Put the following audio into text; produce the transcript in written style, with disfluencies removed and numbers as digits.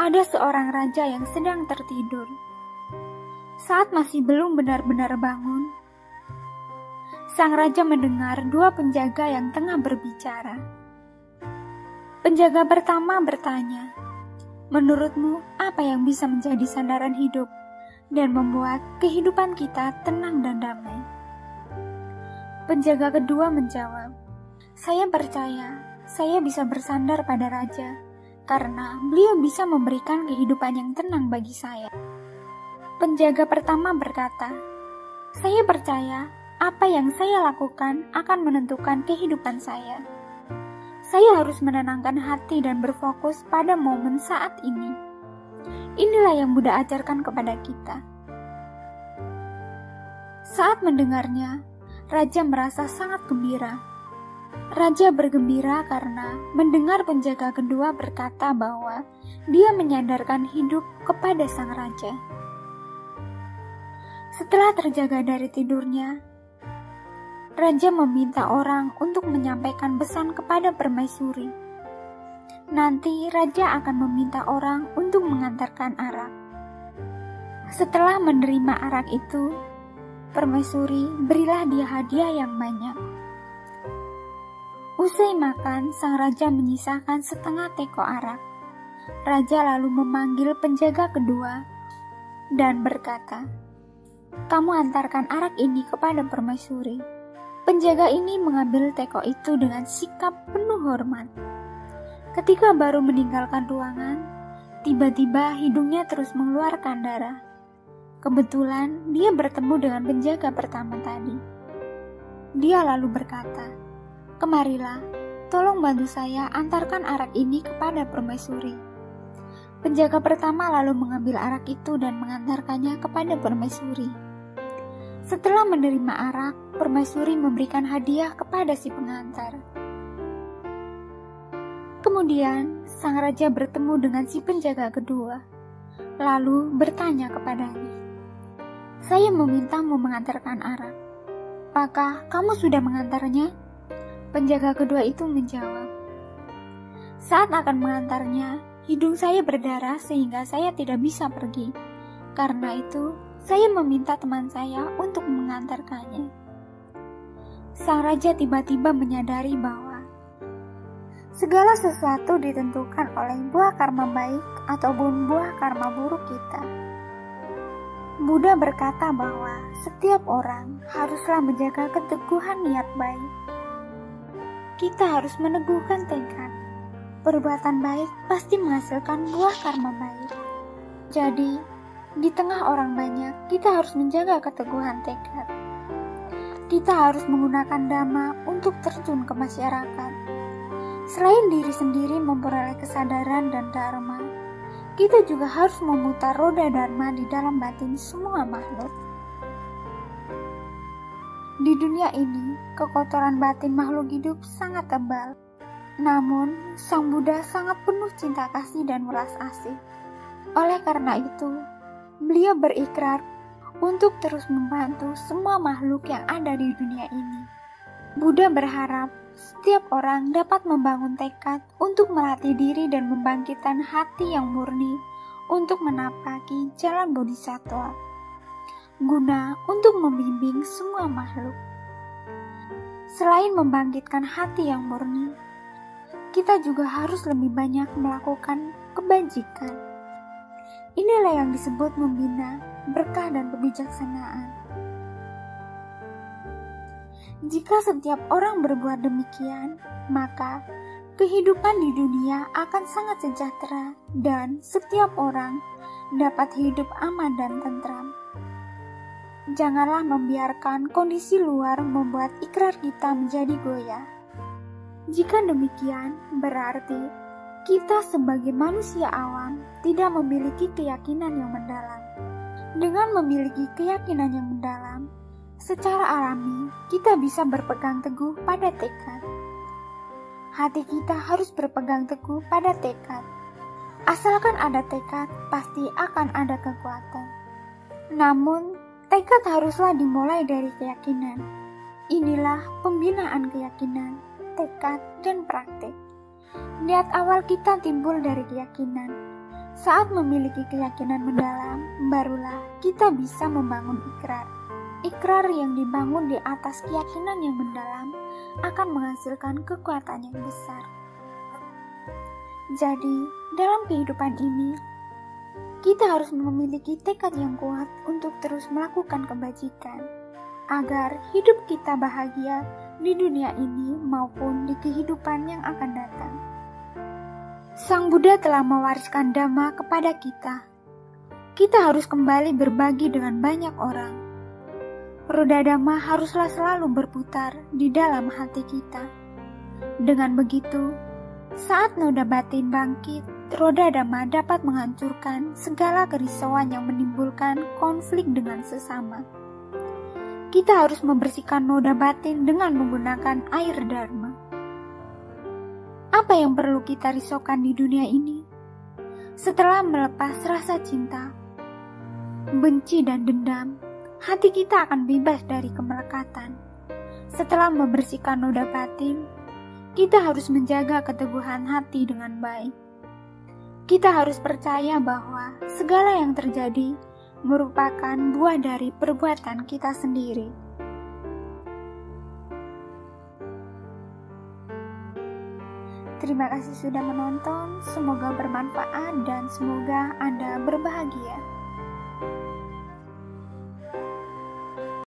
Ada seorang raja yang sedang tertidur. Saat masih belum benar-benar bangun, sang raja mendengar dua penjaga yang tengah berbicara. Penjaga pertama bertanya, "Menurutmu apa yang bisa menjadi sandaran hidup dan membuat kehidupan kita tenang dan damai?" Penjaga kedua menjawab, "Saya percaya saya bisa bersandar pada raja karena beliau bisa memberikan kehidupan yang tenang bagi saya." Penjaga pertama berkata, "Saya percaya apa yang saya lakukan akan menentukan kehidupan saya. Saya harus menenangkan hati dan berfokus pada momen saat ini. Inilah yang Buddha ajarkan kepada kita." Saat mendengarnya, raja merasa sangat gembira. Raja bergembira karena mendengar penjaga kedua berkata bahwa dia menyandarkan hidup kepada sang raja. Setelah terjaga dari tidurnya, raja meminta orang untuk menyampaikan pesan kepada permaisuri. Nanti raja akan meminta orang untuk mengantarkan arak. Setelah menerima arak itu, permaisuri berilah dia hadiah yang banyak. Usai makan, sang raja menyisakan setengah teko arak. Raja lalu memanggil penjaga kedua dan berkata, "Kamu antarkan arak ini kepada permaisuri." Penjaga ini mengambil teko itu dengan sikap penuh hormat. Ketika baru meninggalkan ruangan, tiba-tiba hidungnya terus mengeluarkan darah. Kebetulan dia bertemu dengan penjaga pertama tadi. Dia lalu berkata, "Kemarilah, tolong bantu saya antarkan arak ini kepada permaisuri." Penjaga pertama lalu mengambil arak itu dan mengantarkannya kepada permaisuri. Setelah menerima arak, permaisuri memberikan hadiah kepada si pengantar. Kemudian, sang raja bertemu dengan si penjaga kedua, lalu bertanya kepadanya, "Saya memintamu mengantarkan arak. Apakah kamu sudah mengantarnya?" Penjaga kedua itu menjawab, "Saat akan mengantarnya, hidung saya berdarah sehingga saya tidak bisa pergi. Karena itu, saya meminta teman saya untuk mengantarkannya." Sang raja tiba-tiba menyadari bahwa segala sesuatu ditentukan oleh buah karma baik ataupun buah karma buruk kita. Buddha berkata bahwa setiap orang haruslah menjaga keteguhan niat baik. Kita harus meneguhkan tekad. Perbuatan baik pasti menghasilkan buah karma baik. Jadi, di tengah orang banyak, kita harus menjaga keteguhan tekad. Kita harus menggunakan dhamma untuk terjun ke masyarakat. Selain diri sendiri memperoleh kesadaran dan dharma, kita juga harus memutar roda dharma di dalam batin semua makhluk. Di dunia ini, kekotoran batin makhluk hidup sangat tebal. Namun, Sang Buddha sangat penuh cinta kasih dan welas asih. Oleh karena itu, beliau berikrar untuk terus membantu semua makhluk yang ada di dunia ini. Buddha berharap setiap orang dapat membangun tekad untuk melatih diri dan membangkitkan hati yang murni untuk menapaki jalan bodhisattva, guna untuk membimbing semua makhluk. Selain membangkitkan hati yang murni, kita juga harus lebih banyak melakukan kebajikan. Inilah yang disebut membina berkah dan kebijaksanaan. Jika setiap orang berbuat demikian, maka kehidupan di dunia akan sangat sejahtera dan setiap orang dapat hidup aman dan tentram. Janganlah membiarkan kondisi luar membuat ikrar kita menjadi goyah. Jika demikian, berarti kita sebagai manusia awam tidak memiliki keyakinan yang mendalam. Dengan memiliki keyakinan yang mendalam, secara alami kita bisa berpegang teguh pada tekad. Hati kita harus berpegang teguh pada tekad. Asalkan ada tekad, pasti akan ada kekuatan. Namun, tekad haruslah dimulai dari keyakinan. Inilah pembinaan keyakinan, tekad, dan praktik. Niat awal kita timbul dari keyakinan. Saat memiliki keyakinan mendalam, barulah kita bisa membangun ikrar. Ikrar yang dibangun di atas keyakinan yang mendalam akan menghasilkan kekuatan yang besar. Jadi, dalam kehidupan ini, kita harus memiliki tekad yang kuat untuk terus melakukan kebajikan, agar hidup kita bahagia di dunia ini maupun di kehidupan yang akan datang. Sang Buddha telah mewariskan Dhamma kepada kita. Kita harus kembali berbagi dengan banyak orang. Roda Dhamma haruslah selalu berputar di dalam hati kita. Dengan begitu, saat noda batin bangkit, roda Dhamma dapat menghancurkan segala kerisauan yang menimbulkan konflik dengan sesama. Kita harus membersihkan noda batin dengan menggunakan air Dharma. Apa yang perlu kita risaukan di dunia ini? Setelah melepas rasa cinta, benci dan dendam, hati kita akan bebas dari kemelekatan. Setelah membersihkan noda batin, kita harus menjaga keteguhan hati dengan baik. Kita harus percaya bahwa segala yang terjadi merupakan buah dari perbuatan kita sendiri. Terima kasih sudah menonton, semoga bermanfaat dan semoga Anda berbahagia.